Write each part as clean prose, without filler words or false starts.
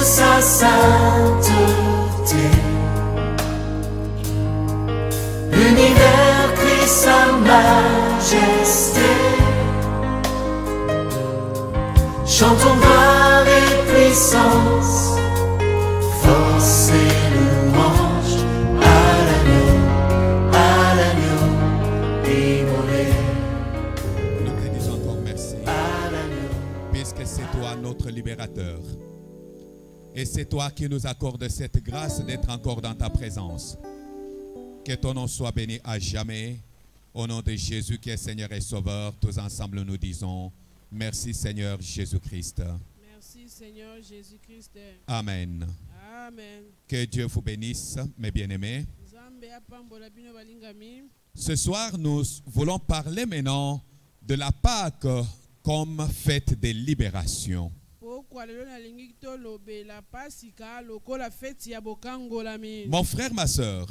sa sainteté. L'univers crie sa majesté. Chantons gloire et puissance, force et louange à l'agneau immolé. Nous te disons encore merci, puisque c'est toi notre libérateur. Et c'est toi qui nous accordes cette grâce d'être encore dans ta présence. Que ton nom soit béni à jamais. Au nom de Jésus qui est Seigneur et Sauveur, tous ensemble nous disons merci Seigneur Jésus-Christ. Merci Seigneur Jésus-Christ. Amen. Amen. Que Dieu vous bénisse, mes bien-aimés. Ce soir, nous voulons parler maintenant de la Pâque comme fête de libération. Mon frère, ma soeur,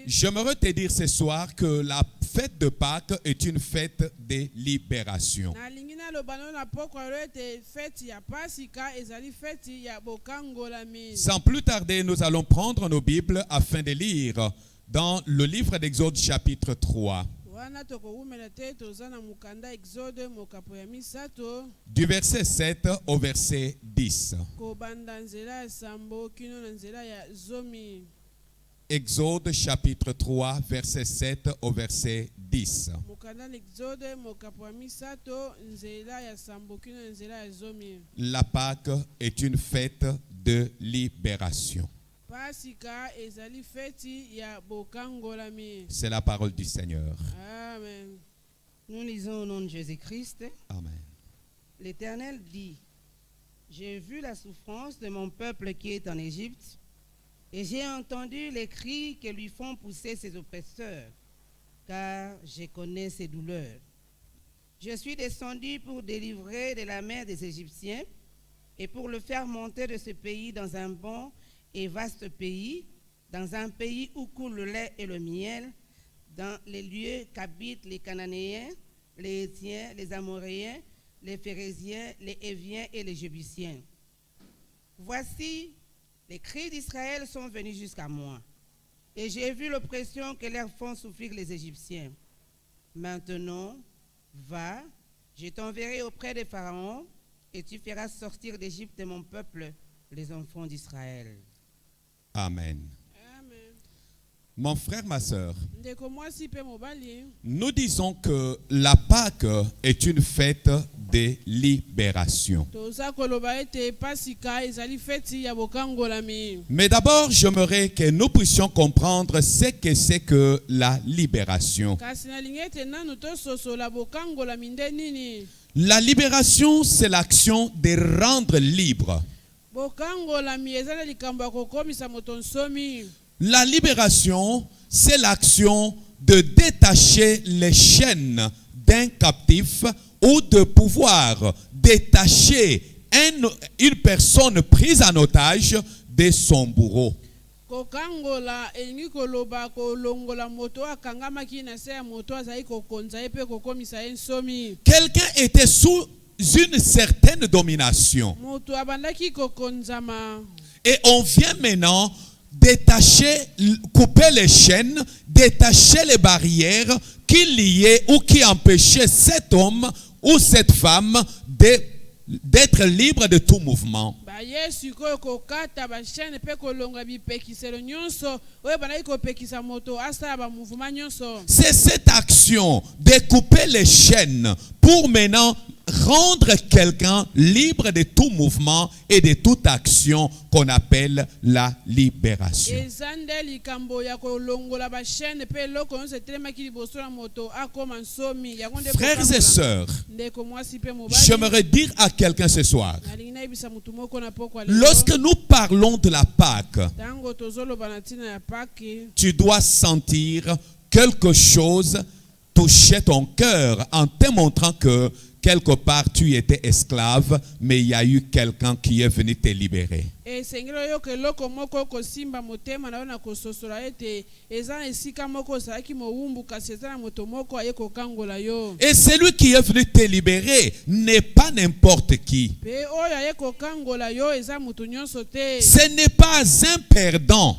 j'aimerais te dire ce soir que la fête de Pâques est une fête de libération. Sans plus tarder, nous allons prendre nos Bibles afin de lire dans le livre d'Exode chapitre 3. Du verset 7 au verset 10. Exode chapitre 3, verset 7 au verset 10. La Pâque est une fête de libération. C'est la parole du Seigneur. Amen. Nous lisons au nom de Jésus-Christ. Amen. L'Éternel dit: j'ai vu la souffrance de mon peuple qui est en Égypte, et j'ai entendu les cris que lui font pousser ses oppresseurs, car je connais ses douleurs. Je suis descendu pour délivrer de la main des Égyptiens et pour le faire monter de ce pays dans un bon et vaste pays, dans un pays où coule le lait et le miel, dans les lieux qu'habitent les Cananéens, les Hétiens, les Amoréens, les Phérésiens, les Héviens et les Jébusiens. Voici, les cris d'Israël sont venus jusqu'à moi, et j'ai vu l'oppression que leur font souffrir les Égyptiens. Maintenant, va, je t'enverrai auprès de Pharaon, et tu feras sortir d'Égypte mon peuple, les enfants d'Israël. Amen. Amen. Mon frère, ma soeur, nous disons que la Pâque est une fête de libération. Mais d'abord, j'aimerais que nous puissions comprendre ce que c'est que la libération. La libération, c'est l'action de rendre libre. La libération, c'est l'action de détacher les chaînes d'un captif ou de pouvoir détacher une personne prise en otage de son bourreau. Quelqu'un était sous une certaine domination. Et on vient maintenant détacher, couper les chaînes, détacher les barrières qui liaient ou qui empêchaient cet homme ou cette femme d'être libre de tout mouvement. C'est cette action de couper les chaînes pour maintenant rendre quelqu'un libre de tout mouvement et de toute action qu'on appelle la libération. Frères et sœurs, j'aimerais dire à quelqu'un ce soir, lorsque nous parlons de la Pâque, tu dois sentir quelque chose touché ton cœur en te montrant que quelque part tu étais esclave, mais il y a eu quelqu'un qui est venu te libérer. esengeli oyoka eloko moko kosimba motema na yo na kososola ete eza na esika moko ozalaki mowumbu kasi eza na moto moko aye kokangola yo. Et celui qui est venu te libérer n'est pas n'importe qui. Pe oyo aye kokangola yo eza moto nyonso te. Ce n'est pas un perdant.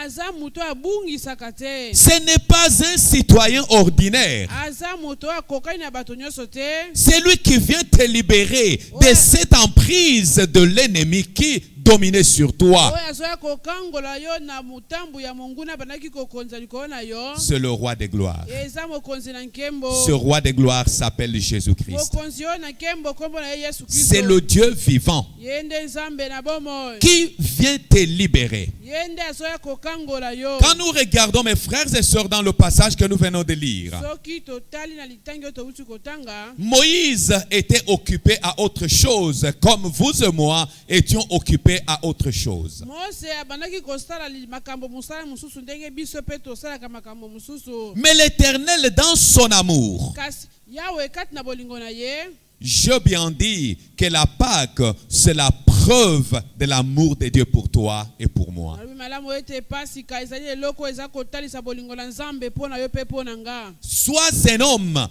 Aza moto abungisaka te. Ce n'est pas un citoyen ordinaire. Aza moto akokani na bato nyonso te. C'est lui qui vient te libérer de cette emprise de l'ennemi qui dominait sur toi. Oyo azoya kokangola yo na mutambu ya monguna banaki kokonza likolo na yo. C'est le roi des gloires. Eza mokonzi na nkembo. Ce roi des gloires s'appelle Jésus-Christ. Mokonzi yo na nkembo kombo na ye Yesu Kristo. C'est le Dieu vivant Yende nzambe na bomoi. qui vient te libérer. Yende azoya kokangola yo. Quand nous regardons, mes frères et sœurs, dans le passage que nous venons de lire, Soki totali na litangi to uti kotanga. Moïse était occupé à autre chose, comme vous et moi étions occupés à autre chose. Mose abandaki kosala makambo musala mususu ndenge biso pe tosalaka makambo mususu. Mais l'Éternel, dans son amour, Kasi Yahweh kati na bolingo na ye. je bien dis que la Pâque, c'est la preuve de l'amour de Dieu pour toi et pour moi. Alobi malamu ete pasika ezali eloko eza kotalisa bolingo na nzambe po na yo pe po na nga. Sois un homme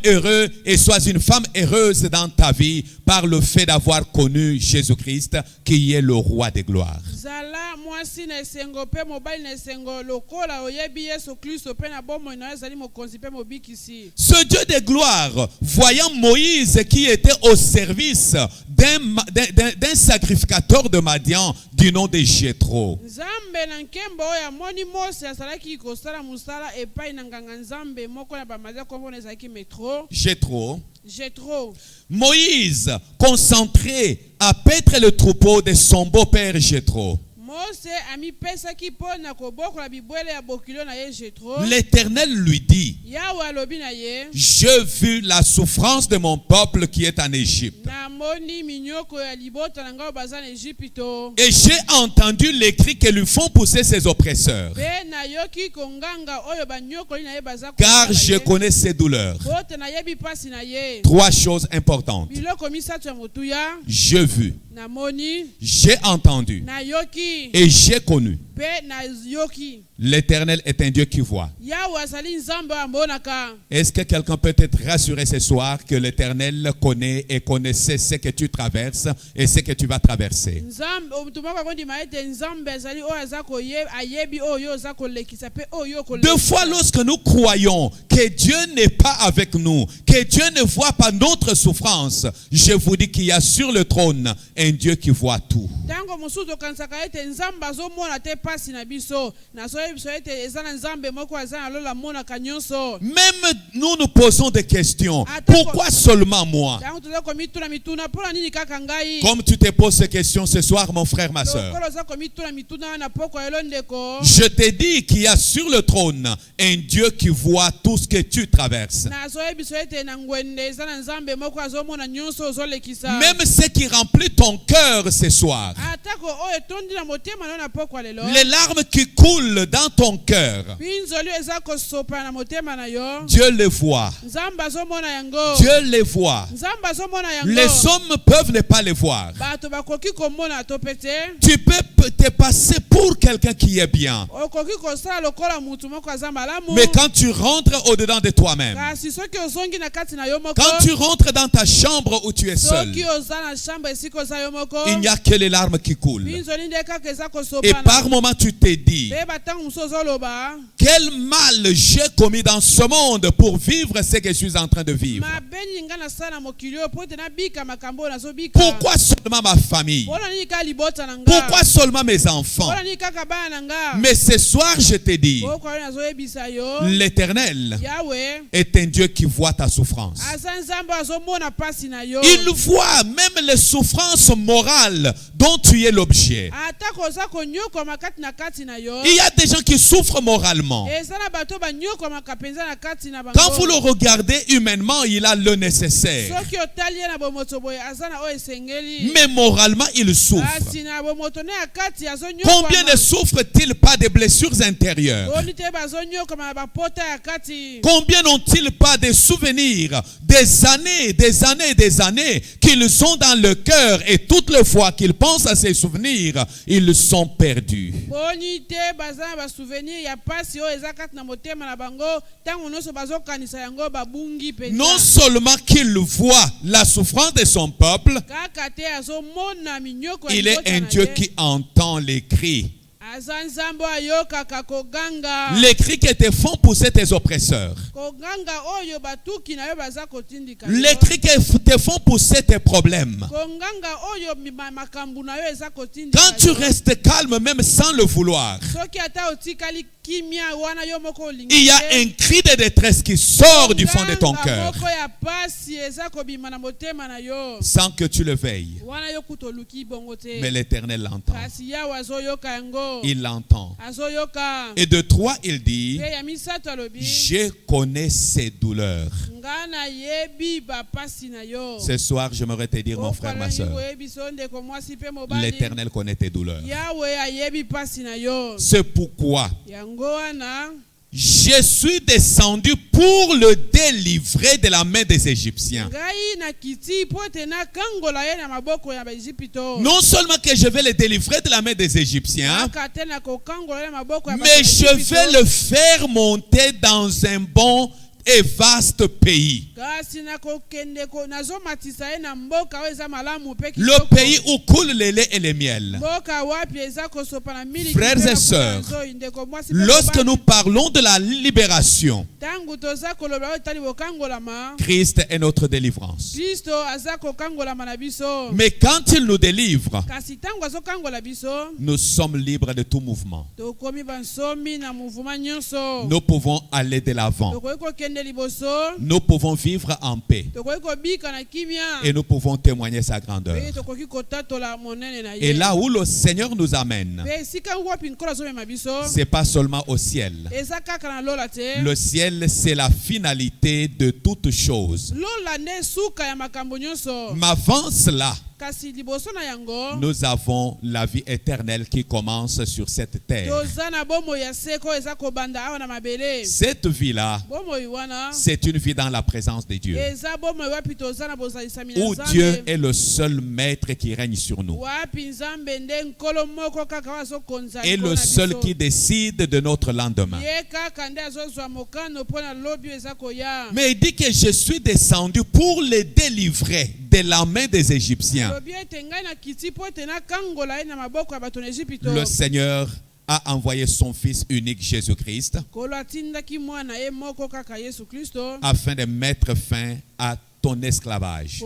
heureux et sois une femme heureuse dans ta vie par le fait d'avoir connu Jésus-Christ qui est le roi des gloires. Zala mwasi na esengo pe mobali na esengo lokola oyebi Yesu Kristo pe na bomoi na yo ezali mokonzi pe mobikisi. Ce Dieu de gloire, voyant Moïse qui était au service d'un sacrificateur de Madian du nom de Jéthro. Nzambe na nkembo oyo amoni Mose asalaki kosala musala epai na nganga nzambe moko na bamaza kombo na ezalaki Metro. Jéthro. Moïse, concentré à paître le troupeau de son beau-père Jéthro. Mose amipesaki po na kobokola bibwele ya bokilo na ye Jéthro. L'Éternel lui dit, Yahweh alobi na ye. j'ai vu la souffrance de mon peuple qui est en Égypte. Namoni minyoko ya libota na ngao baza na Ejipito. Et j'ai entendu les cris que lui font pousser ses oppresseurs. Pe na yoki konganga oyo banyokoli na ye baza Car kosala je ye. connais ses douleurs. Bote na yebi pasi na ye. Trois choses importantes. Biloko misato ya motuya. J'ai vu, Namoni. j'ai entendu Na yoki. et j'ai connu. Pe na yoki. L'Éternel est un Dieu qui voit. Yahweh azali nzambe ambonaka. Est-ce que quelqu'un peut être rassuré ce soir que l'Éternel connaît et connaissait ce que tu traverses et ce que tu vas traverser? Nzambe omutumaka kondima ete nzambe azali oyo aza ayebi oyo aza kolekisa pe oyo kolekisa. Deux fois lorsque nous croyons que Dieu n'est pas avec nous, que Dieu ne voit pas notre souffrance, je vous dis qu'il y a sur le trône un Dieu qui voit tout. Tango mosusu tokanisaka ete nzambe azomona te pasi na biso na soyebi biso ete eza na nzambe moko aza na lola monaka nyonso. Même nous nous posons des questions. Attends, Pourquoi seulement moi? Tango toza komituna mituna mpona nini kaka ngai. Comme tu te poses ces questions ce soir, mon frère, ma soeur, Lokolo oza komituna mituna na poko ya elo ndeko. je te dis qu'il y a sur le trône un Dieu qui voit tout ce que tu traverses. Na soyebi biso ete na ngwende eza na nzambe moko azomona nyonso ozolekisa. Même ce qui remplit ton cœur ce soir. Atako oyo etondi na motema na yo na poko ya lelo. Les larmes qui coulent dans ton cœur, Pinzoli eza kosopa na motema na yo. Dieu les voit. Nzambe azomona yango. Dieu les voit. Nzambe azomona yango. Les hommes peuvent ne pas les voir. Bato bakoki komona to pete. Tu peux te passer pour quelqu'un qui est bien. Okoki kosala lokola mutu moko aza malamu. Mais quand tu rentres au-dedans de toi-même, Kasi soki ozongi na kati na yo moko. quand tu rentres dans ta chambre où tu es seul, Soki oza na chambre esika oza yo moko. il n'y a que les larmes qui coulent. Pinzoli nde kaka eza kosopa Et na. par moment, tu te dis, Pe batango mosusu ozoloba. quel mal j'ai commis dans ce monde pour vivre ce que je suis en train de vivre. Mabeni nga na sala mokili oyo po ete nabika makambo oyo nazobika. Pourquoi seulement ma famille? Mpona nini kaka libota na nga. Pourquoi seulement mes enfants? Mpona nini kaka bana na nga. Mais ce soir, je te dis, Poko oyo nazoyebisa yo. l'Éternel Yahweh est un Dieu qui voit ta souffrance. aza nzambe azomona pasi na yo. Il voit même les souffrances morales dont tu es l'objet. Atako oza konyokoma kati na yo. Il y a des gens qui souffrent moralement. Eza na bato banyokomaka penza na kati na bango. Quand vous le regardez humainement, il a le nécessaire. Soki otali ye na bomoto boye aza na oyo esengeli. Mais moralement, il souffre. Kasi na bomoto ne Combien ne souffrent-ils pas des blessures intérieures? Combien n'ont-ils pas des souvenirs des années qu'ils ont dans le cœur, et toutes les fois qu'ils pensent à ces souvenirs, ils sont perdus. Non seulement qu'il voit la souffrance de son peuple, il est un Dieu qui entend les cris. Les cris qui te font pousser tes oppresseurs. Les cris qui te font pousser tes problèmes. Quand tu restes calme même sans le vouloir, il y a un cri de détresse qui sort du fond de ton cœur sans que tu le veilles. Mais l'Éternel l'entend. Il l'entend. Et de 3, il dit, je connais ses douleurs. Ce soir, j'aimerais te dire, mon frère, ma soeur, l'Éternel connaît tes douleurs. C'est pourquoi je suis descendu pour le délivrer de la main des Égyptiens. Non seulement que je vais le délivrer de la main des Égyptiens, mais je vais le faire monter dans un bon et vaste pays. Le pays où coule le lait et le miel. Frères et sœurs, lorsque nous parlons de la libération, Christ est notre délivrance. Mais quand il nous délivre, nous sommes libres de tout mouvement. Nous pouvons aller de l'avant. Nous pouvons vivre en paix. Et nous pouvons témoigner sa grandeur. Et là où le Seigneur nous amène, ce n'est pas seulement au ciel. Le ciel, c'est la finalité de toutes choses. Mais avant cela, nous avons la vie éternelle qui commence sur cette terre. Cette vie-là, c'est une vie dans la présence de Dieu, où Dieu est le seul maître qui règne sur nous et le seul qui décide de notre lendemain. Mais il dit que je suis descendu pour les délivrer de la main des Égyptiens. Le Seigneur a envoyé son Fils unique Jésus-Christ afin de mettre fin à ton esclavage.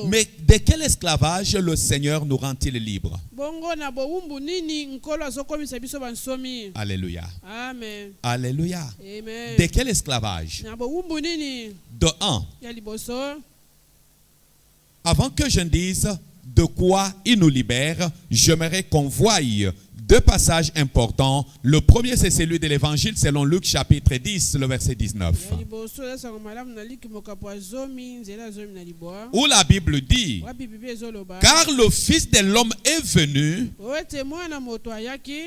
Mais de quel esclavage le Seigneur nous rend-il libres? Alléluia. Amen. Alléluia. Amen. De quel esclavage? De un. Avant que je ne dise de quoi il nous libère, j'aimerais qu'on voie deux passages importants. Le premier, c'est celui de l'Évangile selon Luc chapitre 10, le verset 19. Où la Bible dit, car le Fils de l'homme est venu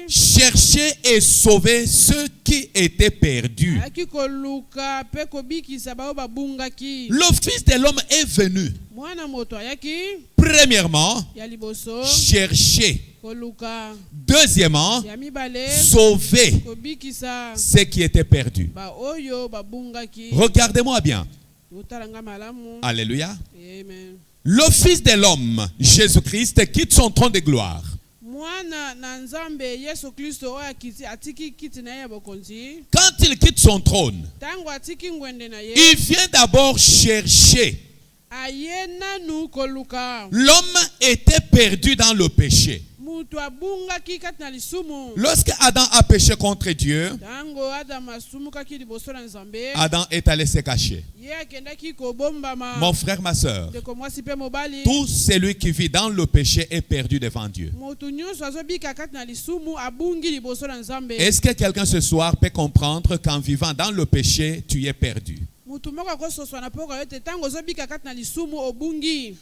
chercher et sauver ceux qui étaient perdus. Le Fils de l'homme est venu, premièrement, chercher. Deuxièmement, sauver ceux qui étaient perdus. Regardez-moi bien. Alléluia. Le Fils de l'homme, Jésus-Christ, quitte son trône de gloire. Quand il quitte son trône, il vient d'abord chercher. L'homme était perdu dans le péché. Lorsque Adam a péché contre Dieu, Adam est allé se cacher. Mon frère, ma soeur, tout celui qui vit dans le péché est perdu devant Dieu. Est-ce que quelqu'un ce soir peut comprendre qu'en vivant dans le péché, tu es perdu?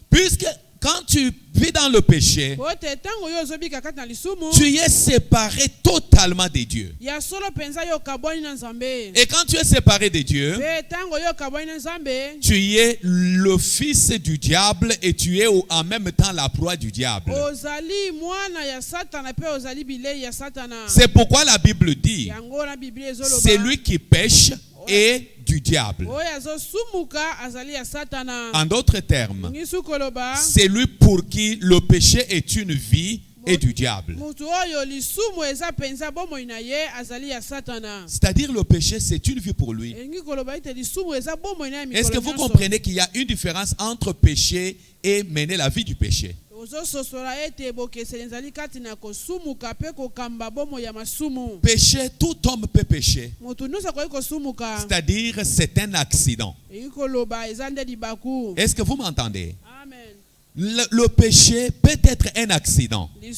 Puisque quand tu vis dans le péché, po te ntango yo ozobika kati na lisumu tu es séparé totalement de Dieu. ya solo penza yo okabwani na Nzambe. Et quand tu es séparé de Dieu, Pe ntango yo okabwani na Nzambe, tu es le fils du diable et tu es en même temps la proie du diable. ozali mwana ya Satana pe ozali bilei ya Satana. C'est pourquoi la Bible dit, Yango na Biblia ezoloba. c'est lui qui pêche et du diable. Oyo azosumuka azali ya Satana. En d'autres termes, Ngisu koloba. c'est lui pour qui le péché est une vie et du diable. Mutu oyo lisumu eza penza bomoi na ye azali ya Satana. C'est-à-dire le péché, c'est une vie pour lui. Ngi koloba ite lisumu eza bomoi na ye. Est-ce que vous comprenez qu'il y a une différence entre péché et mener la vie du péché? Péché, tout homme peut pécher. C'est-à-dire, c'est un accident. Est-ce que vous m'entendez? Amen. Le péché peut être un accident. Et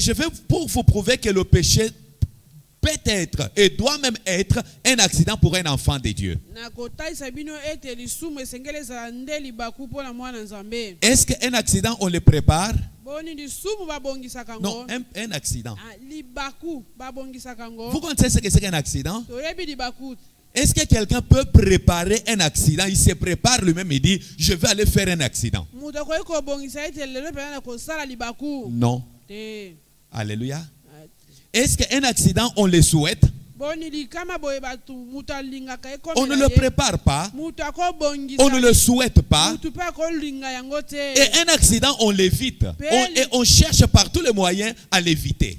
je vais pour vous prouver que le péché peut être et doit même être un accident pour un enfant de Dieu. Est-ce qu'un accident, on le prépare? Non, un accident. Vous connaissez ce que c'est qu'un accident? Est-ce que quelqu'un peut préparer un accident? Il se prépare lui-même et dit, je vais aller faire un accident. Non. Alléluia. Est-ce qu'un accident, on le souhaite? On ne le prépare pas. On ne le souhaite pas. Et un accident, on l'évite. Et on cherche par tous les moyens à l'éviter.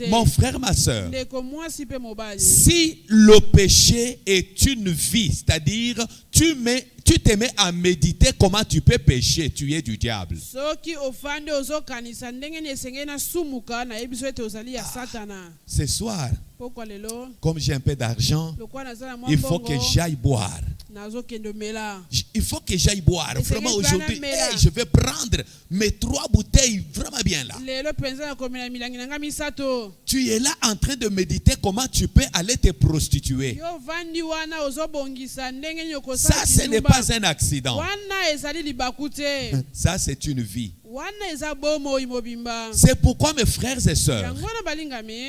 Mon frère, ma soeur, si le péché est une vie, c'est-à-dire tu te mets à méditer comment tu peux pécher, tu es du diable. Ce soir, comme j'ai un peu d'argent, il faut que j'aille boire. Il faut que j'aille boire. Vraiment aujourd'hui, je vais prendre mes 3 bouteilles vraiment bien là. Tu es là en train de méditer comment tu peux aller te prostituer. Ça, ce n'est pas un accident. Ça, c'est une vie. C'est pourquoi, mes frères et sœurs,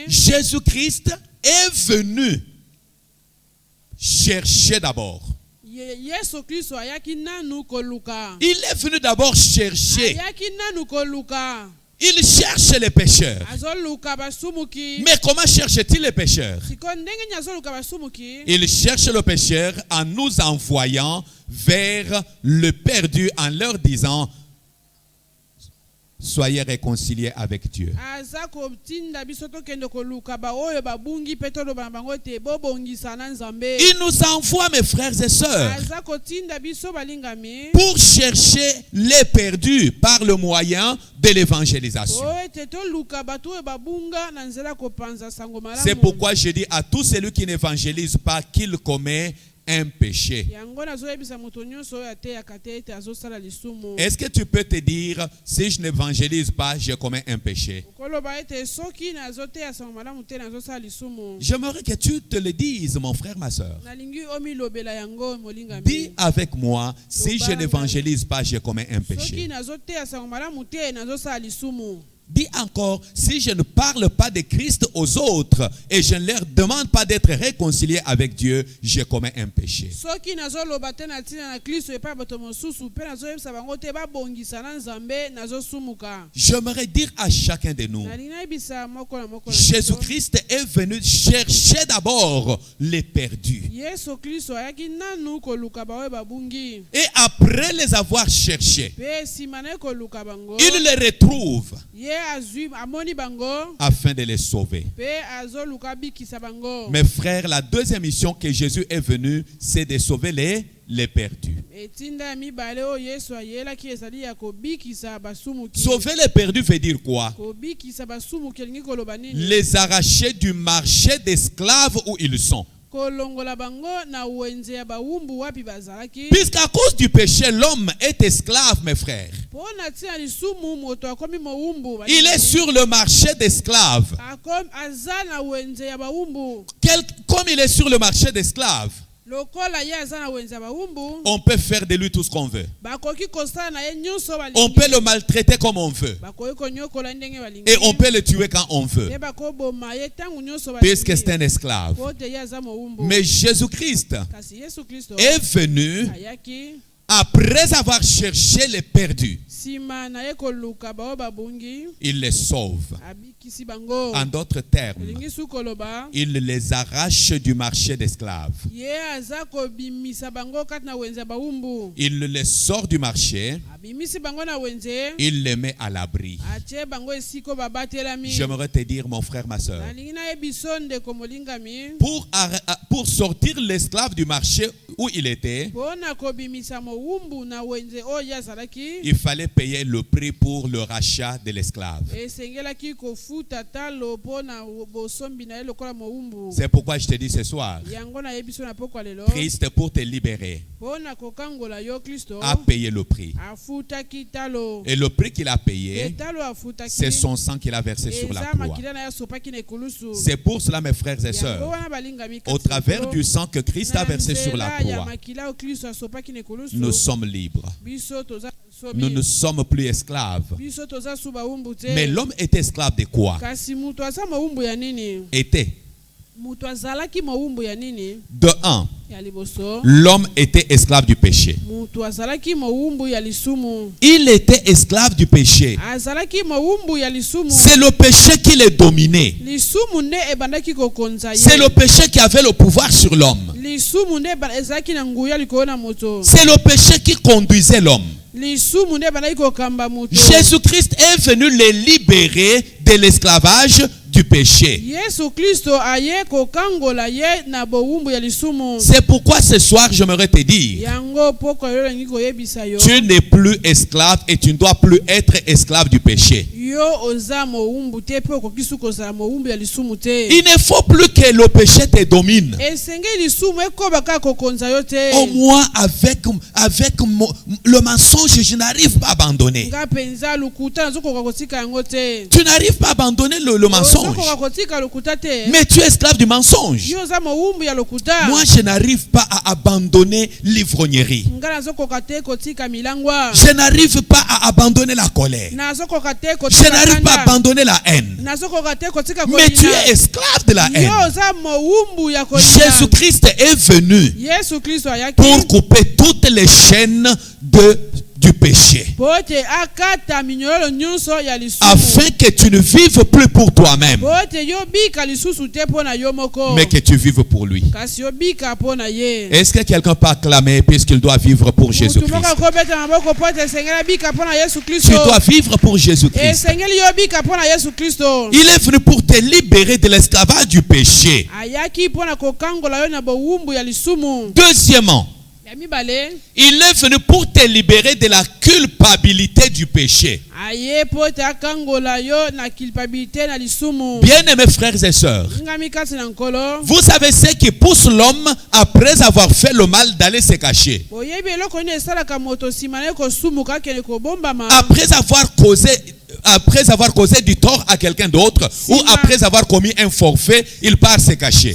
Jésus-Christ est venu chercher d'abord. Il est venu d'abord chercher. Il cherche les pécheurs. Mais comment cherche-t-il les pécheurs? Il cherche le pécheur en nous envoyant vers le perdu, en leur disant, soyez réconciliés avec Dieu. Il nous envoie, mes frères et sœurs, pour chercher les perdus par le moyen de l'évangélisation. C'est pourquoi je dis à tous celui qui n'évangélise pas qu'il commet un péché. Est-ce que tu peux te dire, si je n'évangélise pas, je commets un péché? J'aimerais que tu te le dises, mon frère, ma soeur. Dis avec moi, si je n'évangélise pas, je commets un péché. Dis encore, si je ne parle pas de Christ aux autres et je ne leur demande pas d'être réconciliés avec Dieu, je commets un péché. J'aimerais dire à chacun de nous, Jésus-Christ est venu chercher d'abord les perdus. Et après les avoir cherchés, il les retrouve afin de les sauver. Mes frères, la deuxième mission que Jésus est venu, c'est de sauver les perdus. Sauver les perdus veut dire quoi? Les arracher du marché d'esclaves où ils sont. Puisqu'à cause du péché, l'homme est esclave, mes frères. Il est sur le marché d'esclaves. Comme il est sur le marché d'esclaves, On peut faire de lui tout ce qu'on veut. On peut le maltraiter comme on veut. Et on peut le tuer quand on veut. Puisque c'est un esclave. Mais Jésus-Christ est venu après avoir cherché les perdus. Il les sauve. En d'autres termes, il les arrache du marché d'esclaves. Il les sort du marché. Il les met à l'abri. J'aimerais te dire, mon frère, ma soeur, pour sortir l'esclave du marché où il était, il fallait payer le prix pour le rachat de l'esclave. C'est pourquoi je te dis ce soir, Christ, pour te libérer, a payé le prix. Et le prix qu'il a payé, c'est son sang qu'il a versé sur la croix. C'est pour cela, mes frères et sœurs, au travers du sang que Christ a versé sur la croix, nous sommes libres. Nous ne sommes plus esclaves. Mais l'homme était esclave de quoi? Était. De un, l'homme était esclave du péché. Il était esclave du péché. C'est le péché qui les dominait. C'est le péché qui avait le pouvoir sur l'homme. C'est le péché qui conduisait l'homme. Jésus-Christ est venu les libérer de l'esclavage du péché. C'est pourquoi ce soir j'aimerais te dire, tu n'es plus esclave et tu ne dois plus être esclave du péché. Il ne faut plus que le péché te domine. Au moins avec le mensonge, je n'arrive pas à abandonner. Tu n'arrives pas à abandonner le mensonge. Mais tu es esclave du mensonge. Moi, je n'arrive pas à abandonner l'ivrognerie. Je n'arrive pas à abandonner la colère. Je n'arrive pas à abandonner la haine. Mais tu es esclave de la haine. Jésus-Christ est venu pour couper toutes les chaînes du péché, afin que tu ne vives plus pour toi-même, mais que tu vives pour lui. Est-ce que quelqu'un peut acclamer puisqu'il doit vivre pour Jésus-Christ? Tu dois vivre pour Jésus-Christ. Il est venu pour te libérer de l'esclavage du péché. Deuxièmement, il est venu pour te libérer de la culpabilité du péché. Bien-aimés frères et sœurs, vous savez ce qui pousse l'homme après avoir fait le mal d'aller se cacher. Après avoir causé du tort à quelqu'un d'autre, ou après avoir commis un forfait, il part se cacher.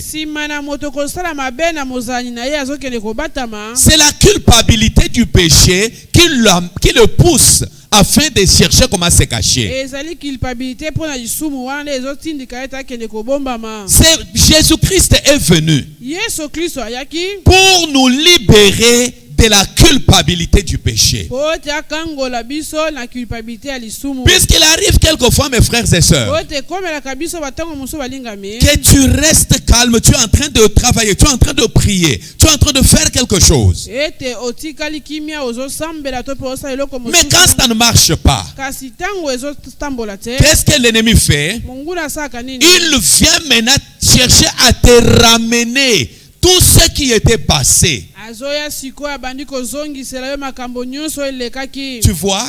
C'est la culpabilité du péché qui le pousse afin de chercher comment se cacher. Jésus-Christ est venu pour nous libérer de la culpabilité du péché. Puisqu'il arrive quelquefois, mes frères et sœurs, que tu restes calme, tu es en train de travailler, tu es en train de prier, tu es en train de faire quelque chose. Mais quand ça ne marche pas, qu'est-ce que l'ennemi fait? Il vient maintenant chercher à te ramener tout ce qui était passé. Tu vois,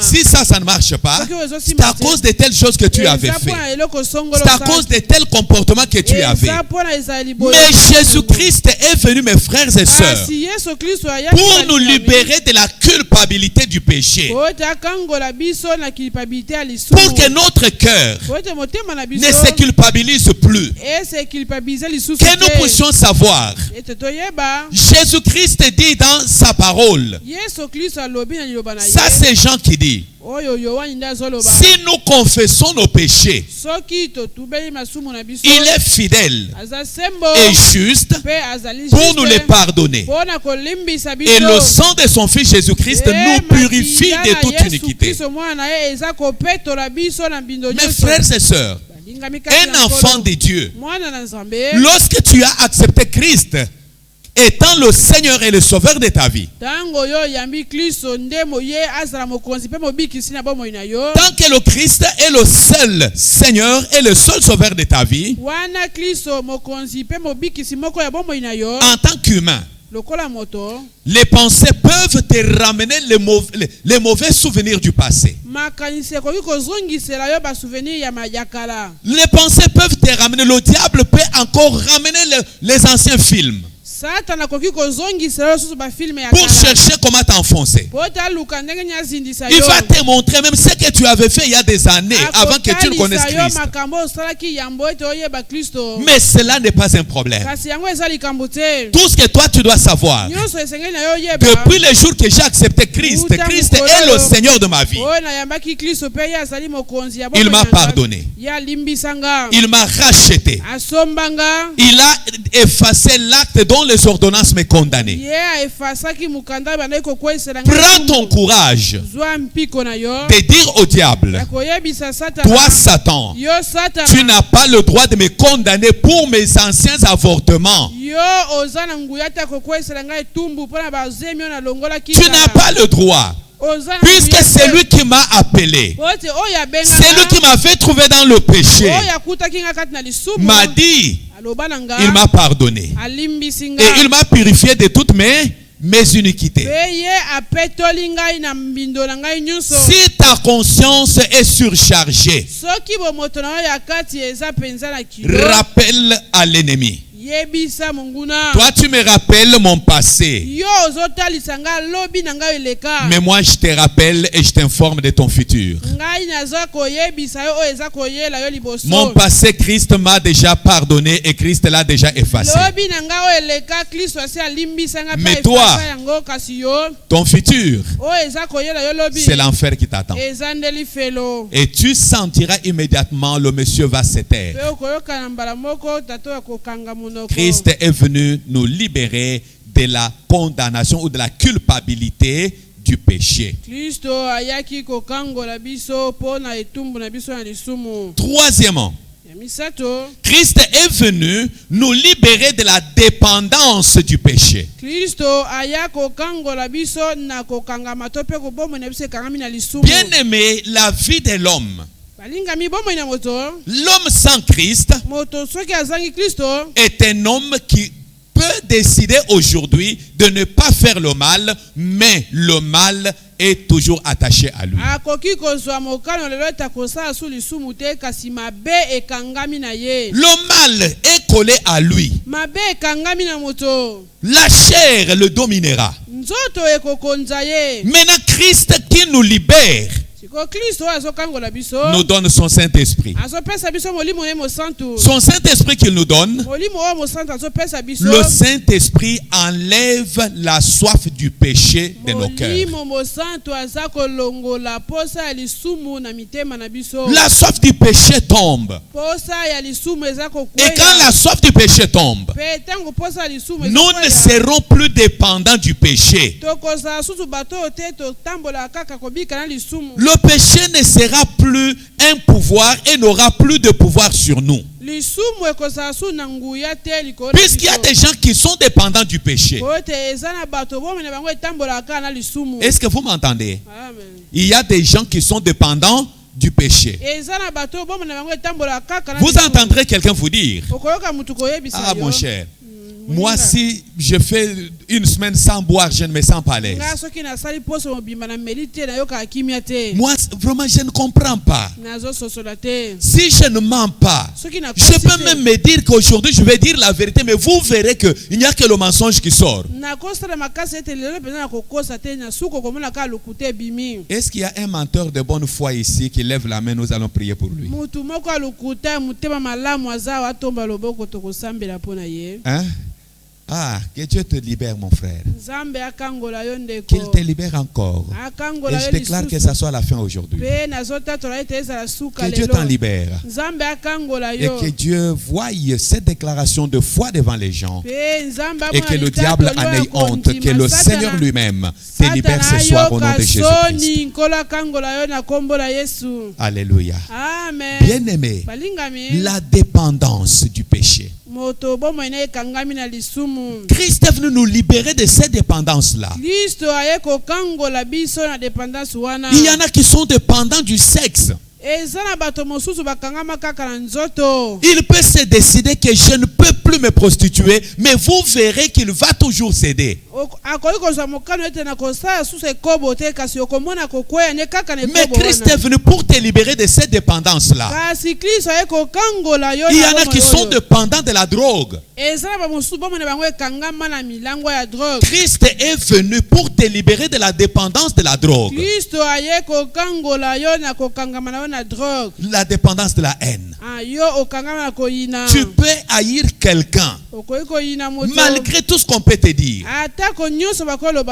si ça ne marche pas, c'est à cause de telles choses que tu avais fait. C'est à cause de tels comportements que tu avais. Mais Jésus-Christ est venu, mes frères et sœurs, pour nous libérer de la culpabilité du péché. Pour que notre cœur ne se culpabilise plus. Que nous puissions savoir. Jésus-Christ dit dans sa parole. Ça, c'est Jean qui dit. Si nous confessons nos péchés, il est fidèle et juste pour nous les pardonner. Et le sang de son Fils Jésus-Christ nous purifie de toute iniquité. Mes frères et sœurs, un enfant de Dieu, lorsque tu as accepté Christ étant le Seigneur et le Sauveur de ta vie, tant que le Christ est le seul Seigneur et le seul Sauveur de ta vie, en tant qu'humain, les pensées peuvent te ramener les mauvais souvenirs du passé. Les pensées peuvent te ramener, le diable peut encore ramener les anciens films pour chercher comment t'enfoncer. Il va te montrer même ce que tu avais fait il y a des années avant que tu ne connaisses Christ. Mais cela n'est pas un problème. Tout ce que toi tu dois savoir, depuis le jour que j'ai accepté Christ, Christ est le Seigneur de ma vie. Il m'a pardonné. Il m'a racheté. Il a effacé l'acte dont les ordonnances me condamnaient. Prends ton courage de dire au diable, toi Satan, tu n'as pas le droit de me condamner pour mes anciens avortements. Tu n'as pas le droit. Puisque c'est lui qui m'a appelé, c'est lui qui m'avait trouvé dans le péché, m'a dit, il m'a pardonné et il m'a purifié de toutes mes iniquités. Si ta conscience est surchargée, rappelle à l'ennemi. Toi tu me rappelles mon passé, mais moi je te rappelle et je t'informe de ton futur. Mon passé, Christ m'a déjà pardonné et Christ l'a déjà effacé. Mais toi, ton futur, c'est l'enfer qui t'attend. Et tu sentiras immédiatement le monsieur va se taire. Christ est venu nous libérer de la condamnation ou de la culpabilité du péché. Troisièmement, Christ est venu nous libérer de la dépendance du péché. Bien aimé, la vie de l'homme, l'homme sans Christ est un homme qui peut décider aujourd'hui de ne pas faire le mal, mais le mal est toujours attaché à lui. Le mal est collé à lui. La chair le dominera. Maintenant, Christ qui nous libère nous donne son Saint-Esprit. Son Saint-Esprit qu'il nous donne, le Saint-Esprit enlève la soif du péché de nos cœurs. La soif du péché tombe. Et quand la soif du péché tombe, nous ne serons plus dépendants du péché. Le péché ne sera plus un pouvoir et n'aura plus de pouvoir sur nous. Puisqu'il y a des gens qui sont dépendants du péché. Est-ce que vous m'entendez? Il y a des gens qui sont dépendants du péché. Vous entendrez quelqu'un vous dire, ah mon cher, Moi, si je fais une semaine sans boire, je ne me sens pas à l'aise. Moi, vraiment, je ne comprends pas. Si je ne mens pas, je peux même me dire qu'aujourd'hui, je vais dire la vérité, mais vous verrez qu'il n'y a que le mensonge qui sort. Est-ce qu'il y a un menteur de bonne foi ici qui lève la main? Nous allons prier pour lui. Hein? Ah, que Dieu te libère, mon frère. Qu'il te libère encore. Et je déclare que ça soit la fin aujourd'hui. Que Dieu t'en libère. Et que Dieu voie cette déclaration de foi devant les gens. Et que le diable en ait honte. Que le Seigneur lui-même te libère ce soir au nom de Jésus-Christ. Alléluia. Bien-aimé, la dépendance du péché. Christ est venu nous libérer de cette dépendance-là. Il y en a qui sont dépendants du sexe. Il peut se décider que je ne peux plus me prostituer, mais vous verrez qu'il va toujours céder. Mais Christ est venu pour te libérer de cette dépendance-là. Il y en a qui sont dépendants de la drogue. Christ est venu pour te libérer de la dépendance de la drogue. La dépendance de la haine. Tu peux haïr quelqu'un malgré tout ce qu'on peut te dire.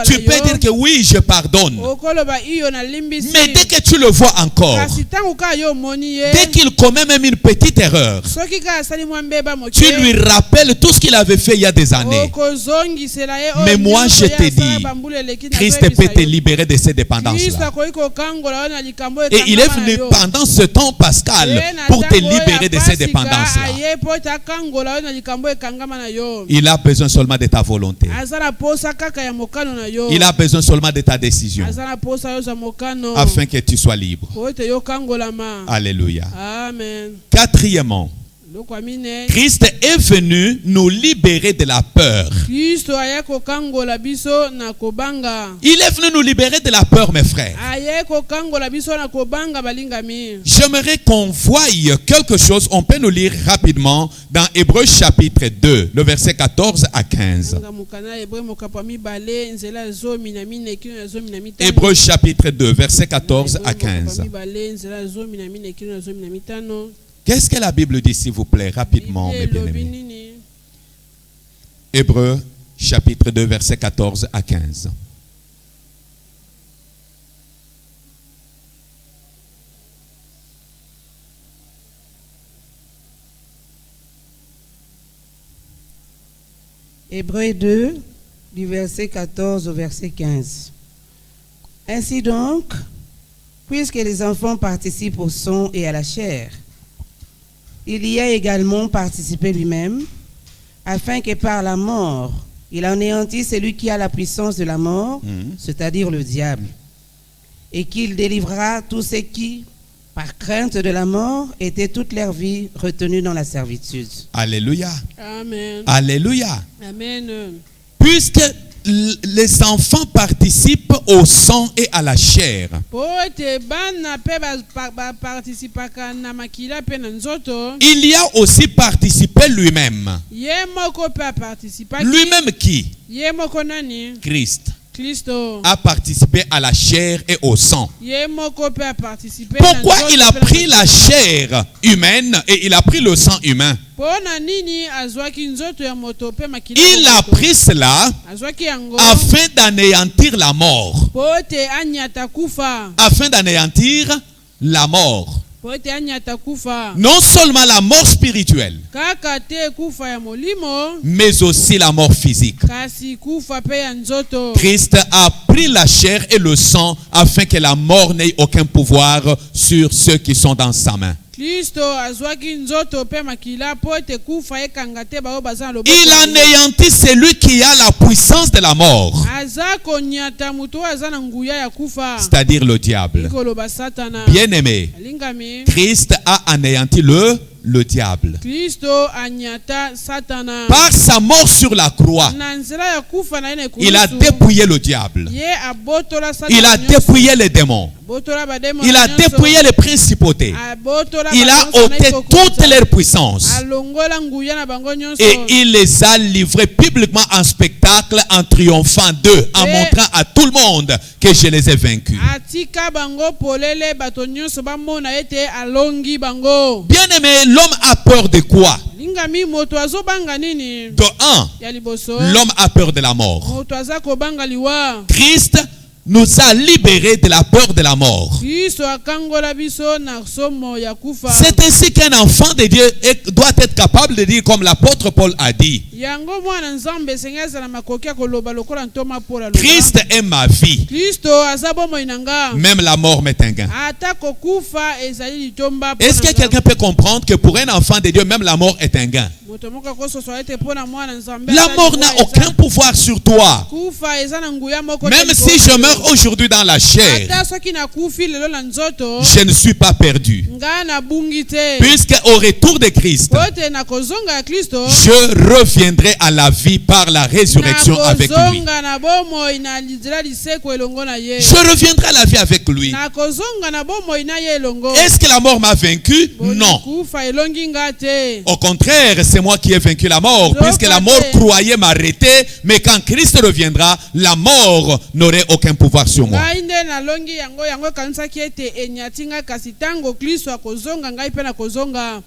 Tu peux dire que oui, je pardonne. Mais dès que tu le vois encore, dès qu'il commet même une petite erreur, tu lui rappelles tout ce qu'il avait fait il y a des années. Mais moi je te dis, Christ peut te libérer de cette dépendance-là. Et il est venu pendant ce temps pascal pour te libérer de cette dépendance-là. Il a besoin seulement de ta volonté. Il a besoin seulement de ta décision afin que tu sois libre. Alléluia. Amen. Quatrièmement, Christ est venu nous libérer de la peur. Il est venu nous libérer de la peur, mes frères. J'aimerais qu'on voie quelque chose. On peut nous lire rapidement dans Hébreux chapitre 2, le verset 14 à 15. Hébreux chapitre 2, verset 14 à 15. Qu'est-ce que la Bible dit, s'il vous plaît, rapidement, mes bien-aimés? Hébreux, chapitre 2, verset 14 à 15. Hébreux 2, du verset 14 au verset 15. Ainsi donc, puisque les enfants participent au sang et à la chair, il y a également participé lui-même, afin que par la mort, il anéantisse celui qui a la puissance de la mort, c'est-à-dire le diable, et qu'il délivrera tous ceux qui, par crainte de la mort, étaient toute leur vie retenus dans la servitude. Alléluia. Amen. Alléluia. Amen. Puisque les enfants participent au sang et à la chair, il y a aussi participé lui-même. Lui-même qui? Christ a participé à la chair et au sang. Pourquoi il a pris la chair humaine et il a pris le sang humain? Il a pris cela afin d'anéantir la mort. Afin d'anéantir la mort. Non seulement la mort spirituelle, mais aussi la mort physique. Christ a pris la chair et le sang afin que la mort n'ait aucun pouvoir sur ceux qui sont dans sa main. Il anéantit celui qui a la puissance de la mort, c'est-à-dire le diable. Bien-aimé, Christ a anéanti le le diable. Kristo anyata Satana. Par sa mort sur la croix, Na nzela ya kufa na ine il a kurusu. dépouillé le diable. Ye abotola Satana. Il a dépouillé les démons. Abotola bademo Il a nyonso. dépouillé les principautés. Abotola Il a banyonso na ôté ikokusa. toutes leurs puissances. Alongola nguya na bango nyonso. Et il les a livrés publiquement en spectacle, en triomphant d'eux, en montrant à tout le monde que je les ai vaincus. Atika bango polele bato nyonso bamona ete alongi bango. Bien aimé, l'homme a peur de quoi? Lingami moto azobanga nini? De un, Ya liboso. l'homme a peur de la mort. Moto aza kobanga liwa. Christ nous a libérés de la peur de la mort. Kristo akangola biso na somo ya kufa. C'est ainsi qu'un enfant de Dieu doit être capable de dire comme l'apôtre Paul a dit, Yango mwana nzambe sengeza na makoki ya koloba lokola ntoma pola loba. Christ est ma vie, Kristo aza bomoi nanga. même la mort m'est un gain. Ata kokufa ezali litomba. Est-ce que quelqu'un peut comprendre que pour un enfant de Dieu, même la mort est un gain? Moto moko kososo ete pona mwana nzambe. La mort n'a aucun pouvoir sur toi. Kufa eza na nguya moko. Même si je meurs aujourd'hui dans la chair, Ata soki na kufi lelo na nzoto. je ne suis pas perdu. Nga na bungi te. Puisque au retour de Christ, Pote na kozonga ya Kristo. je reviendrai à la vie par la résurrection avec lui. Kozonga na bomoi na lidira liseko elongo na ye. Je reviendrai à la vie avec lui. Na kozonga na bomoi na ye elongo. Est-ce que la mort m'a vaincu? Non. Kufa elongi nga te. Au contraire, c'est moi qui ai vaincu la mort, puisque la mort croyait m'arrêter, mais quand Christ reviendra, la mort n'aurait aucun pouvoir sur moi. Ngai nde na longi yango yango kanisaki ete enyati nga kasi tango Kristo akozonga ngai pe na kozonga.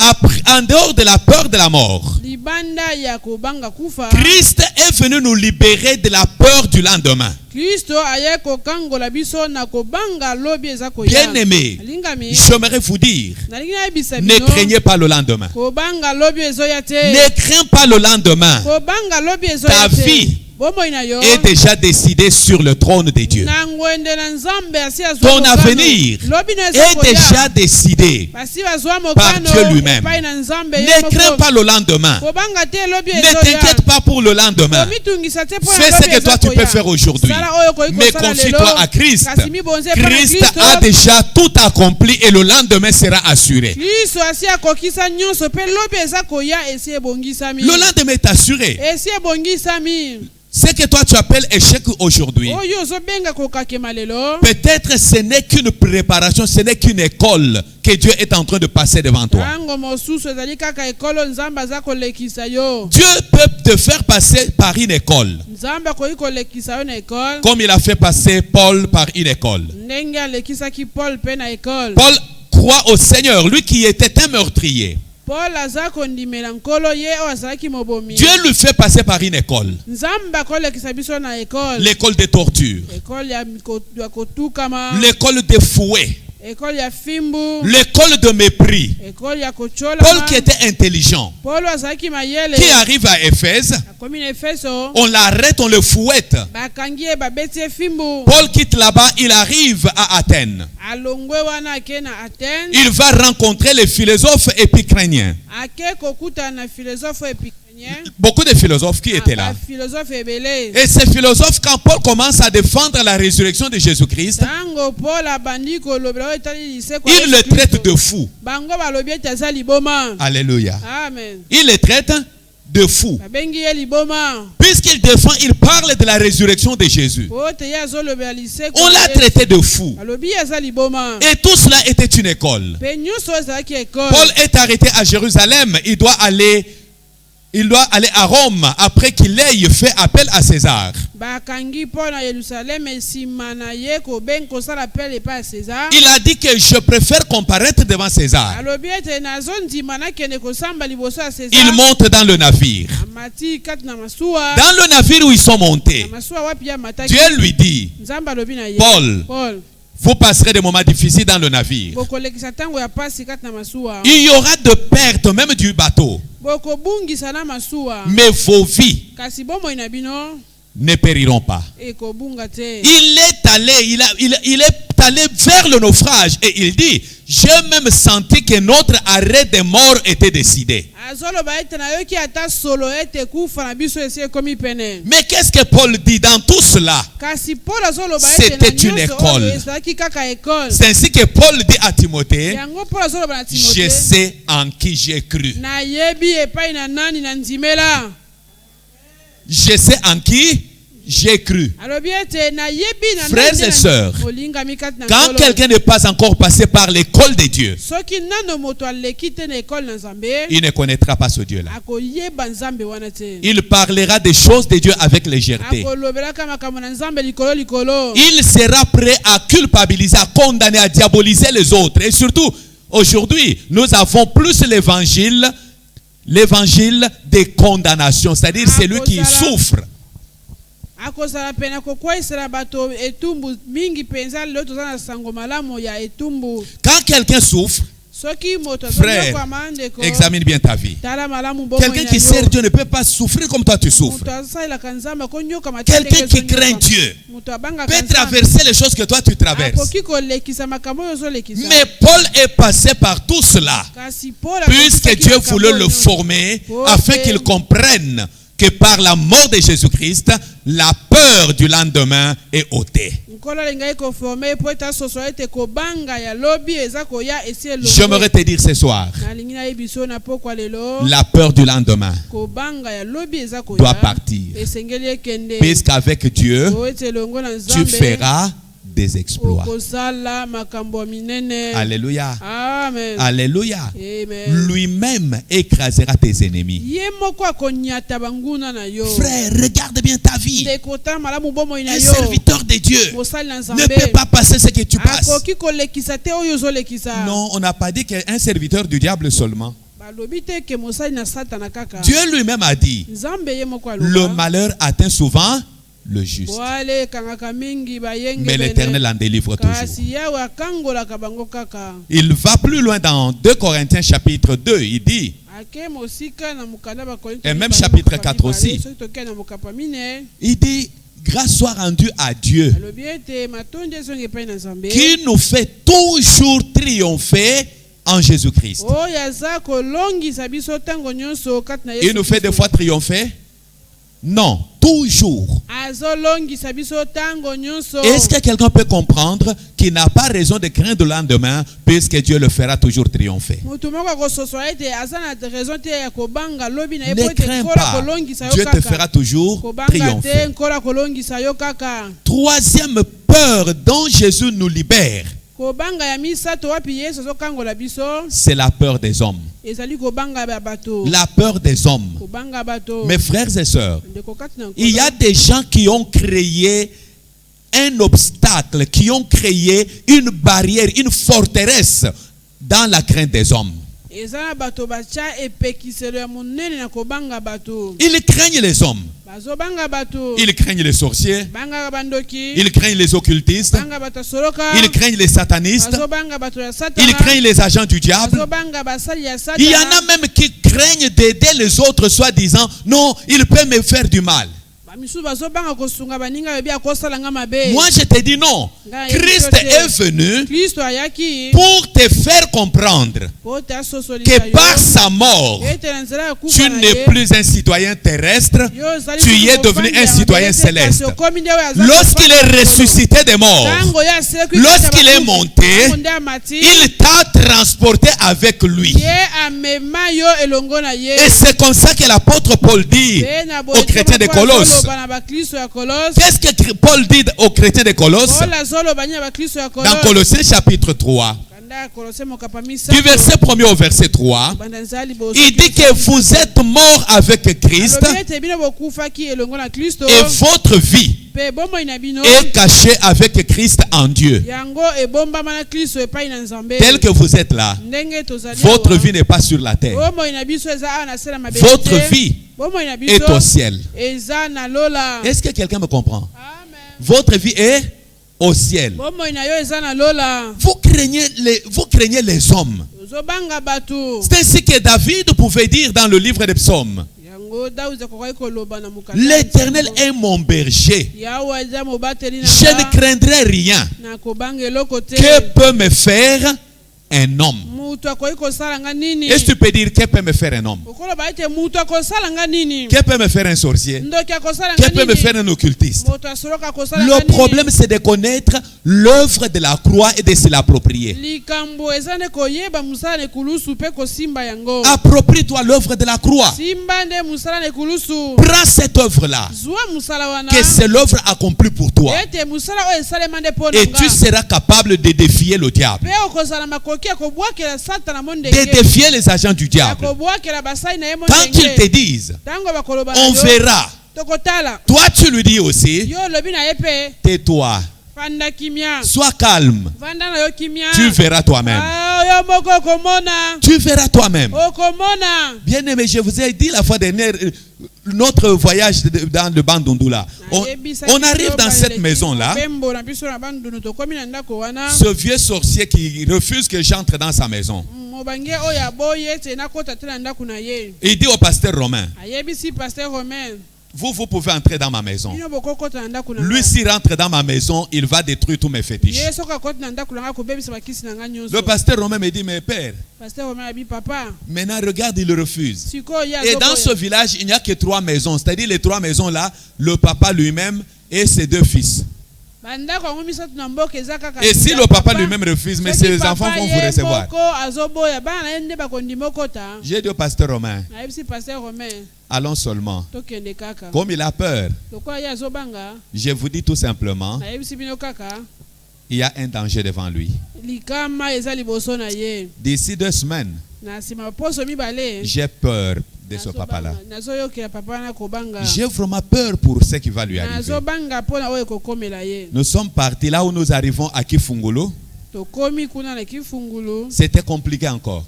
En dehors de la peur de la mort, Libanda ya kobanga kufa. Christ est venu nous libérer de la peur du lendemain. Kristo aye kokangola biso na kobanga lobi eza koya. Bien aimé, Lingami. j'aimerais vous dire, Nalingi na yebisa ne bino. craignez pas le lendemain. Kobanga lobi ezoya te. Ne crains pas le lendemain. Kobanga lobi Ta ezoya te. vie Bomoi na yo. est déjà décidée sur le trône de Dieu. Na ngwende na nzambe asi azwa Ton mokano. avenir Lobi na eza est koya. déjà décidé Basi bazwa par mokano. Dieu lui-même. Epai na nzambe ye Ne moko. crains pas le lendemain. Kobanga te lobi Ne ezoya. t'inquiète pas pour le lendemain. Komitungisa te mpo na Fais ce lobi que toi eza tu peux koya. faire aujourd'hui. Sala oyo koki Mais kosala confie-toi lelo. à Christ. Kasi mibonze mpo na Christ Kristo. a déjà tout accompli et le lendemain sera assuré. Kristo asi akokisa nyonso mpe lobi eza koya esi ebongisami. Le lendemain est assuré. Esi ebongisami. Ce que toi tu appelles échec aujourd'hui, Oyo ozobenga kokakema lelo. peut-être ce n'est qu'une préparation, ce n'est qu'une école que Dieu est en train de passer devant toi. Tango mosusu ezali kaka ekolo nzambe aza kolekisa yo. Dieu peut te faire passer par une école, Nzambe akoki kolekisa yo na ekole. comme il a fait passer Paul par une école. Ndenge alekisaki Paul mpe na ekole. Paul croit au Seigneur, lui qui était un meurtrier. Paul aza kondimela nkolo ye oyo azalaki mobomi. Dieu lui fait passer par une école, Nzambe akolekisa biso na ekole. l'école de torture, Ekole ya kotukama. l'école de fouet, Ekole ya fimbu. l'école de mépris. Ekole ya kochola. Paul qui était intelligent, Paul azalaki mayele. qui arrive à Éphèse, Akomi na Efeso. on l'arrête, on le fouette. Bakangi ye babeti ye fimbu. Paul quitte là-bas, il arrive à Athènes. Alongwe wana ake na Athènes. Il va rencontrer les philosophes épicréniens. Ake kokuta na philosophe epicrénien. Beaucoup de philosophes qui étaient là. Philosophe ebele. Et ces philosophes, quand Paul commence à défendre la résurrection de Jésus-Christ, Tango Paul abandi kolobela etali liseko. il le traite de fou. Bango balobi ete aza liboma. Alléluia. Amen. Il le traite de fou. Babengi ye liboma. Puisqu'il défend, il parle de la résurrection de Jésus. Po te ye azolobela liseko. On l'a traité de fou. Balobi ye aza liboma. Et tout cela était une école. Pe nyonso ezalaki ekole. Paul est arrêté à Jérusalem. Il doit aller à Rome après qu'il ait fait appel à César. Bakangi Paul na Yerusalem esima na ye kobenga kosala appel epai ya César. Il a dit que je préfère comparaître devant César. Alobi ete nazondima nakende kosamba liboso ya César. Ils montent dans le navire. Amati kati na masuwa. Dans le navire où ils sont montés, Na masuwa wapi ya mataki. Dieu lui dit, Nzambe alobi na ye. Paul, vous passerez des moments difficiles dans le navire. Bokolekisa tango ya pasi kati na masuwa. Il y aura de pertes même du bateau. Bokobungisa na masuwa. Mais vos vies Kasi bomoi na bino ne périront pas. ekobunga te. Il est allé vers le naufrage et il dit, j'ai même senti que notre arrêt de mort était décidé. Mais qu'est-ce que Paul dit dans tout cela? C'était une école. C'est ainsi que Paul dit à Timothée, je sais en qui j'ai cru. Je sais en qui j'ai cru. Frères et sœurs, quand quelqu'un n'est pas encore passé par l'école de Dieu, il ne connaîtra pas ce Dieu-là. Il parlera des choses de Dieu avec légèreté. Il sera prêt à culpabiliser, à condamner, à diaboliser les autres. Et surtout, aujourd'hui, nous avons plus l'évangile des condamnations, c'est-à-dire celui qui souffre. Quand quelqu'un souffre, frère, examine bien ta vie. Quelqu'un qui sert Dieu ne peut pas souffrir comme toi tu souffres. Quelqu'un qui craint Dieu peut traverser les choses que toi tu traverses. Mais Paul est passé par tout cela, puisque Dieu voulait le former afin qu'il comprenne que par la mort de Jésus-Christ, la peur du lendemain est ôtée. J'aimerais te dire ce soir, la peur du lendemain doit partir. Puisqu'avec Dieu, tu feras des exploits. Alléluia. Amen. Alléluia. Amen. Lui-même écrasera tes ennemis. Frère, regarde bien ta vie. Un serviteur de Dieu ne peut pas passer ce que tu passes. Non, on n'a pas dit qu'un serviteur du diable seulement. Dieu lui-même a dit, le malheur atteint souvent le juste, mais l'Éternel en délivre toujours. Il va plus loin dans 2 Corinthiens chapitre 2, il dit, et même chapitre 4 aussi, il dit, grâce soit rendue à Dieu qui nous fait toujours triompher en Jésus-Christ. Il nous fait des fois triompher? Non, toujours. Est-ce que quelqu'un peut comprendre qu'il n'a pas raison de craindre le lendemain puisque Dieu le fera toujours triompher? Ne crains pas, Dieu te fera toujours triompher. Troisième peur dont Jésus nous libère, c'est la peur des hommes. La peur des hommes. Mes frères et sœurs, il y a des gens qui ont créé un obstacle, qui ont créé une barrière, une forteresse dans la crainte des hommes. Ils craignent les hommes. Ils craignent les sorciers. Ils craignent les occultistes. Ils craignent les satanistes. Ils craignent les agents du diable. Il y en a même qui craignent d'aider les autres, soi-disant, non, il peut me faire du mal. Moi je te dis non. Christ est venu pour te faire comprendre que par sa mort, tu n'es plus un citoyen terrestre, tu es devenu un citoyen céleste. Lorsqu'il est ressuscité des morts, lorsqu'il est monté, il t'a transporté avec lui. Et c'est comme ça que l'apôtre Paul dit aux chrétiens de Colosse. Qu'est-ce que Paul dit aux chrétiens de Colosse? Dans Colossiens chapitre 3, du verset 1er au verset 3, il dit que vous êtes morts avec Christ et votre vie est cachée avec Christ en Dieu. Tel que vous êtes là, votre vie n'est pas sur la terre. Votre vie est au ciel. Est-ce que quelqu'un me comprend? Votre vie est au ciel. Vous craignez les hommes. C'est ainsi que David pouvait dire dans le livre des psaumes, l'Éternel est mon berger, je ne craindrai rien. Que peut me faire un homme. Est-ce que tu peux dire que peut me faire un homme? Que peut me faire un sorcier? Que peut me faire un occultiste? Le problème, c'est de connaître l'œuvre de la croix et de se l'approprier. Approprie-toi l'œuvre de la croix. Prends cette œuvre-là, que c'est l'œuvre accomplie pour toi, et tu seras capable de défier le diable, de défier les agents du diable. Quand ils te disent on verra, toi tu lui dis aussi tais-toi, sois calme, tu verras toi-même. Tu verras toi-même. Bien aimé, je vous ai dit la fois dernière, notre voyage dans le Bandundu-là, on arrive dans cette maison-là. Ce vieux sorcier qui refuse que j'entre dans sa maison, il dit au pasteur Romain, vous pouvez entrer dans ma maison. Lui, s'il rentre dans ma maison, il va détruire tous mes fétiches. Le pasteur Romain me dit, mais père, maintenant regarde, il refuse. Et dans ce village, il n'y a que 3 maisons. C'est-à-dire les 3 maisons là, le papa lui-même et ses 2 fils. Et si le papa lui-même refuse, mais ses enfants vont vous recevoir. J'ai dit au pasteur Romain, allons seulement. Comme il a peur, je vous dis tout simplement, il y a un danger devant lui. D'ici 2 semaines, j'ai peur de ce papa-là. J'ai vraiment peur pour ce qui va lui arriver. Nous sommes partis là où nous arrivons à Kifungulu. C'était compliqué encore.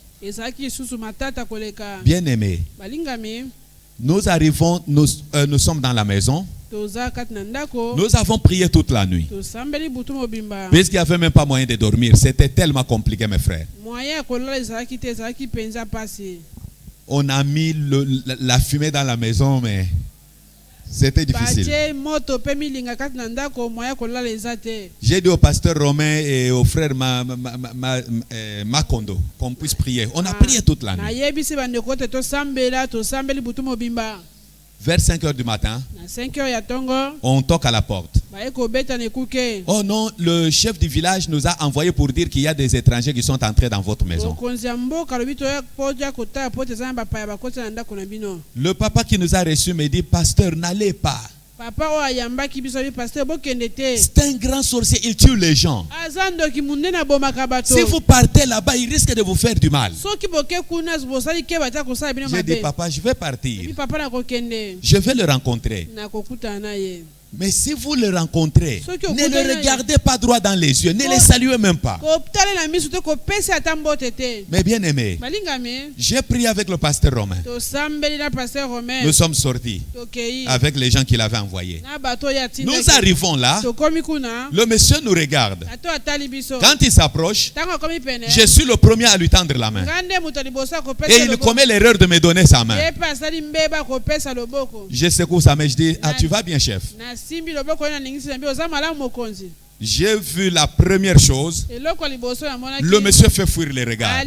Bien aimé, nous arrivons, nous sommes dans la maison. Nous avons prié toute la nuit. Parce qu'il n'y avait même pas moyen de dormir. C'était tellement compliqué, mes frères. On a mis la fumée dans la maison, mais c'était difficile. J'ai dit au pasteur Romain et au frère Makondo qu'on puisse prier. On a prié toute la nuit. Vers 5 h du matin, on toque à la porte. Oh non, le chef du village nous a envoyé pour dire qu'il y a des étrangers qui sont entrés dans votre maison. Le papa qui nous a reçus me dit, pasteur, n'allez pas. C'est un grand sorcier, il tue les gens. Si vous partez là-bas, il risque de vous faire du mal. J'ai dit, papa, je vais partir. Je vais le rencontrer. Mais si vous le rencontrez, ne le regardez pas droit dans les yeux, ne le saluez même pas. Mais bien aimé, j'ai prié avec le pasteur Romain. Nous sommes sortis avec les gens qu'il avait envoyés. Nous arrivons là, le monsieur nous regarde. Quand il s'approche, je suis le premier à lui tendre la main. Et il commet l'erreur de me donner sa main. Je secoue sa main, je dis, ah, tu vas bien, chef? J'ai vu la première chose. Le monsieur fait fuir les regards.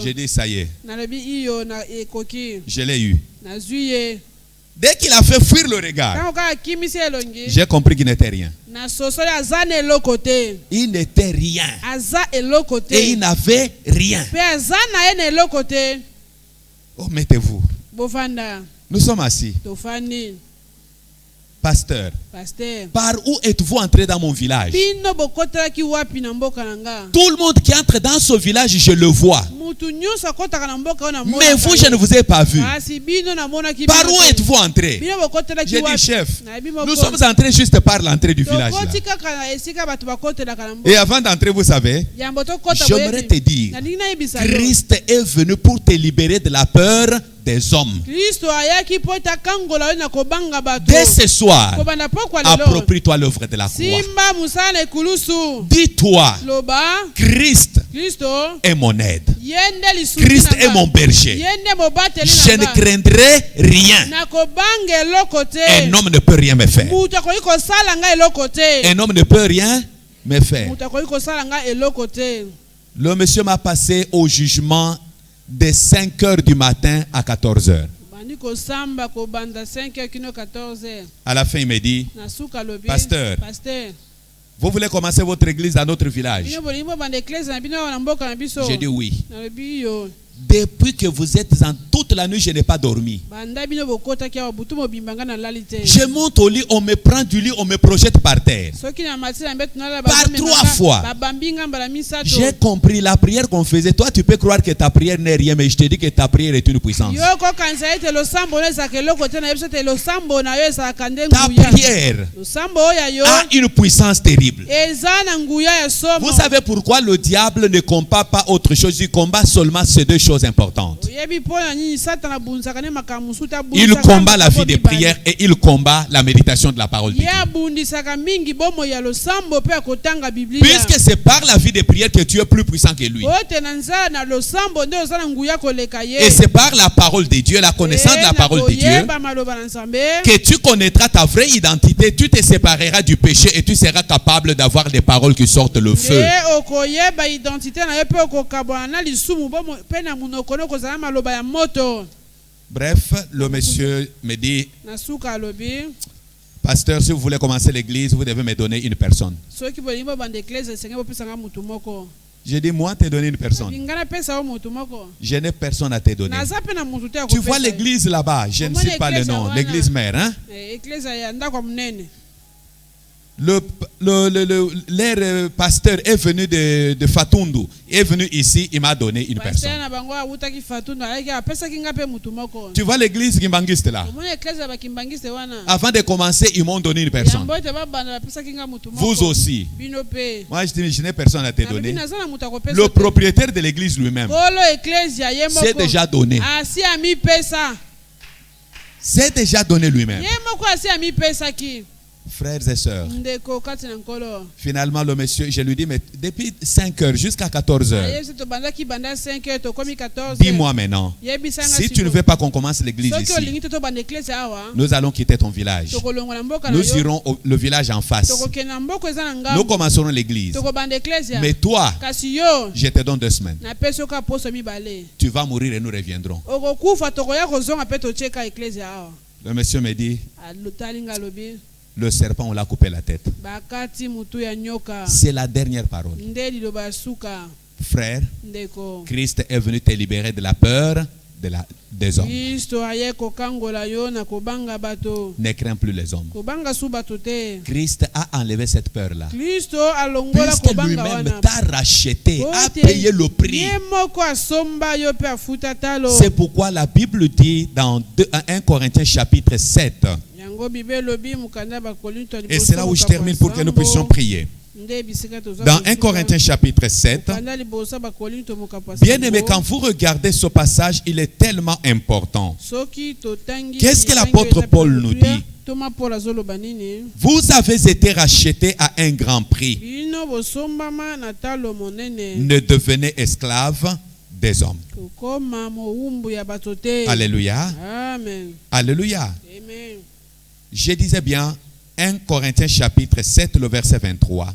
J'ai dit, ça y est. Je l'ai eu. Dès qu'il a fait fuir le regard, j'ai compris qu'il n'était rien. Il n'était rien. Et il n'avait rien. Oh, mettez-vous. Nous sommes assis. Pasteur, par où êtes-vous entré dans mon village? Tout le monde qui entre dans ce village, je le vois. Mais vous, je ne vous ai pas vu. Par où êtes-vous entré? J'ai dit, chef, nous sommes entrés juste par l'entrée du village là. Et avant d'entrer, vous savez, j'aimerais te dire, Christ est venu pour te libérer de la peur des hommes. Dès ce soir, approprie-toi l'œuvre de la croix. Dis-toi, Christ est mon aide. Christ est mon berger. Je ne craindrai rien. Un homme ne peut rien me faire. Un homme ne peut rien me faire. Le monsieur m'a passé au jugement de 5 heures du matin à 14 heures. À la fin, il me dit, Pasteur, vous voulez commencer votre église à notre village? J'ai dit oui. Depuis que vous êtes en toute la nuit, je n'ai pas dormi. Je monte au lit, on me prend du lit, on me projette par terre. Par 3 fois. J'ai compris la prière qu'on faisait. Toi, tu peux croire que ta prière n'est rien, mais je te dis que ta prière est une puissance. Ta prière a une puissance terrible. Vous savez pourquoi le diable ne combat pas autre chose? Il combat seulement ces 2 choses importantes. Il combat la vie de prière et il combat la méditation de la parole de Dieu. Puisque c'est par la vie de prière que tu es plus puissant que lui. Et c'est par la parole de Dieu, la connaissance de la parole de Dieu, que tu connaîtras ta vraie identité, tu te sépareras du péché et tu seras capable d'avoir des paroles qui sortent le feu. Bref, le monsieur me dit, Pasteur, si vous voulez commencer l'église, vous devez me donner une personne. J'ai dit, moi, te donner une personne. Je n'ai personne à te donner. Tu vois l'église là-bas, je ne sais pas le nom, l'église mère, hein? Leur pasteur est venu de Fatundu, est venu ici, il m'a donné une personne. Tu vois l'église Kimbangiste là? Avant de commencer, ils m'ont donné une personne. Vous aussi. Moi, je dis, je n'ai personne à te donner. Le propriétaire de l'église lui-même s'est déjà donné. C'est déjà donné lui-même. Frères et sœurs, finalement le monsieur, je lui dis, mais depuis 5 heures jusqu'à 14 heures, dis-moi maintenant, si tu ne veux pas qu'on commence l'église ici, nous allons quitter ton village. Nous irons le village en face. Nous commencerons l'église. Mais toi, je te donne 2 semaines. Tu vas mourir et nous reviendrons. Le monsieur me dit, le serpent, on l'a coupé la tête. C'est la dernière parole. Frère, Christ est venu te libérer de la peur des hommes. Ne crains plus les hommes. Christ a enlevé cette peur-là. Puisque lui-même t'a racheté, a payé le prix. C'est pourquoi la Bible dit dans 1 Corinthiens chapitre 7. Et c'est là où je termine pour que nous puissions prier. Dans 1 Corinthiens chapitre 7, bien aimé, quand vous regardez ce passage, il est tellement important. Qu'est-ce que l'apôtre Paul nous dit? Vous avez été rachetés à un grand prix. Ne devenez esclaves des hommes. Alléluia. Amen. Alléluia. Amen. Je disais bien 1 Corinthiens chapitre 7, le verset 23.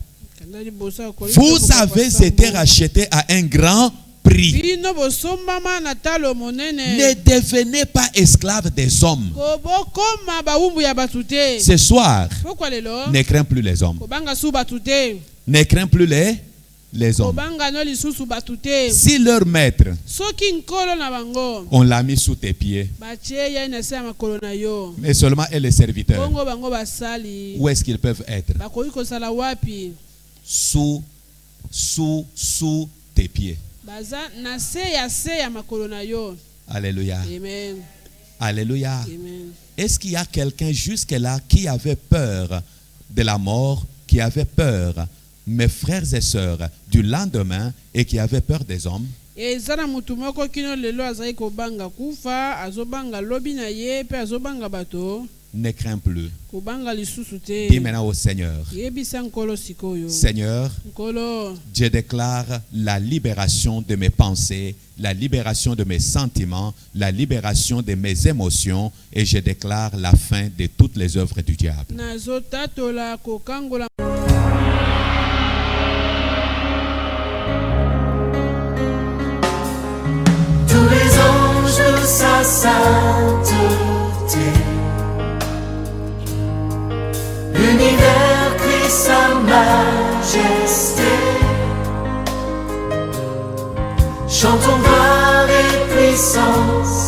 Vous avez été rachetés à un grand prix. Ne devenez pas esclaves des hommes. Ce soir, ne crains plus les hommes. Ne crains plus les hommes. Si leur maître, on l'a mis sous tes pieds, mais seulement et les serviteurs, où est-ce qu'ils peuvent être? Sous tes pieds. Alléluia. Amen. Alléluia. Amen. Est-ce qu'il y a quelqu'un jusque-là qui avait peur de la mort, qui avait peur, mes frères et sœurs, du lendemain, et qui avait peur des hommes? Ne crains plus. Dis maintenant au Seigneur, Seigneur, je déclare la libération de mes pensées, la libération de mes sentiments, la libération de mes émotions, et je déclare la fin de toutes les œuvres du diable. sainteté. L'univers crie sa majesté. Chantons gloire et puissance,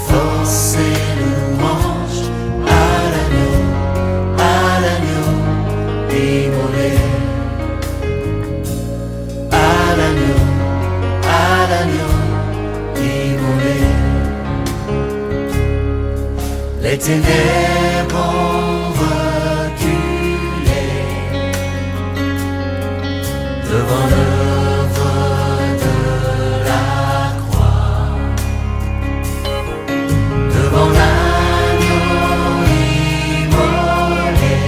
force et louange à l'agneau immolé. À l'agneau immolé. Les ténèbres ont reculé devant l'œuvre de la croix, devant l'agneau immolé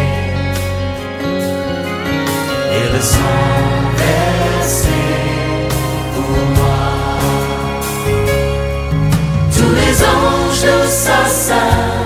et le sang versé pour moi. Tous les anges de sa sainteté